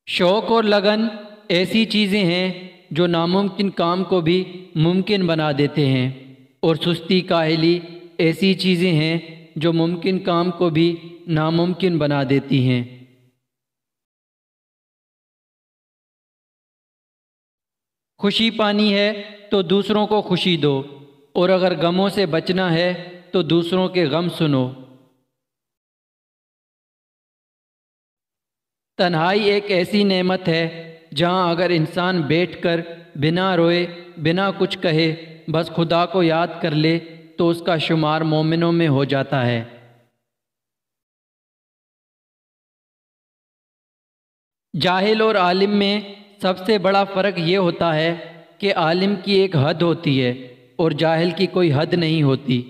شوق اور لگن ایسی چیزیں ہیں جو ناممکن کام کو بھی ممکن بنا دیتے ہیں، اور سستی کاہلی ایسی چیزیں ہیں جو ممکن کام کو بھی ناممکن بنا دیتی ہیں۔ خوشی پانی ہے تو دوسروں کو خوشی دو، اور اگر غموں سے بچنا ہے تو دوسروں کے غم سنو۔ تنہائی ایک ایسی نعمت ہے جہاں اگر انسان بیٹھ کر بنا روئے، بنا کچھ کہے، بس خدا کو یاد کر لے تو اس کا شمار مومنوں میں ہو جاتا ہے۔ جاہل اور عالم میں سب سے بڑا فرق یہ ہوتا ہے کہ عالم کی ایک حد ہوتی ہے اور جاہل کی کوئی حد نہیں ہوتی۔